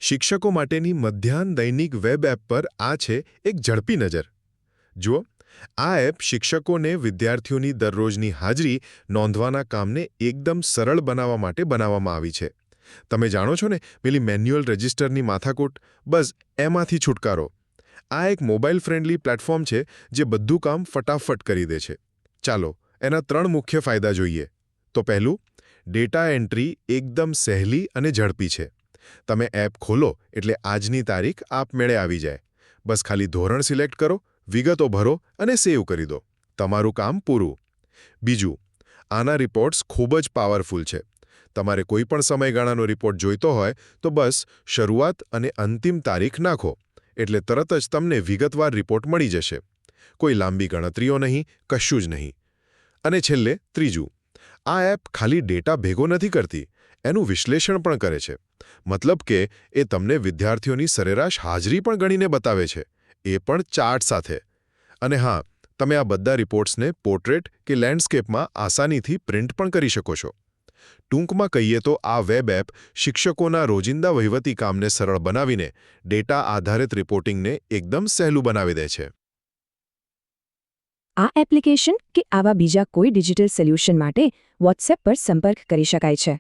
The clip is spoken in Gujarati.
શિક્ષકો માટેની મધ્યાહન દૈનિક વેબ એપ પર આ છે એક ઝડપી નજર. જુઓ, આ એપ શિક્ષકોને વિદ્યાર્થીઓની દરરોજની હાજરી નોંધવાના કામને એકદમ સરળ બનાવવા માટે બનાવવામાં આવી છે. તમે જાણો છો ને, પેલી મેન્યુઅલ રજિસ્ટરની માથાકૂટ, બસ એમાંથી છુટકારો. આ એક મોબાઈલ ફ્રેન્ડલી પ્લેટફોર્મ છે જે બધું કામ ફટાફટ કરી દે છે. ચાલો, એના 3 મુખ્ય ફાયદા જોઈએ. તો પહેલું, ડેટા એન્ટ્રી એકદમ સહેલી અને ઝડપી છે. તમે એપ ખોલો એટલે આજની તારીખ આપમેળે આવી જાય. બસ ખાલી ધોરણ સિલેક્ટ કરો, વિગતો ભરો અને સેવ કરી દો. તમારું કામ પૂરું. બીજું, આના રિપોર્ટ્સ ખૂબ જ પાવરફુલ છે. તમારે કોઈ પણ સમયગાળાનો રિપોર્ટ જોઈતો હોય તો બસ શરૂઆત અને અંતિમ તારીખ નાખો, એટલે તરત જ તમને વિગતવાર રિપોર્ટ મળી જશે. કોઈ લાંબી ગણતરીઓ નહીં, કશું જ નહીં. અને છેલ્લે ત્રીજું, આ એપ ખાલી ડેટા ભેગો નથી કરતી, એનું વિશ્લેષણ પણ કરે છે. મતલબ કે એ તમને વિદ્યાર્થીઓની સરેરાશ હાજરી પણ ગણીને બતાવે છે, એ પણ ચાર્ટ સાથે. અને હા, તમે આ બધા રિપોર્ટ્સને પોર્ટ્રેટ કે લેન્ડસ્કેપમાં આસાનીથી પ્રિન્ટ પણ કરી શકો છો. ટૂંકમાં કહીએ તો આ વેબ એપ શિક્ષકોના રોજિંદા વહીવટી કામને સરળ બનાવીને ડેટા આધારિત રિપોર્ટિંગને એકદમ સહેલું બનાવી દે છે. આ એપ્લિકેશન કે આવા બીજા કોઈ ડિજિટલ સોલ્યુશન માટે વોટ્સએપ પર સંપર્ક કરી શકાય છે.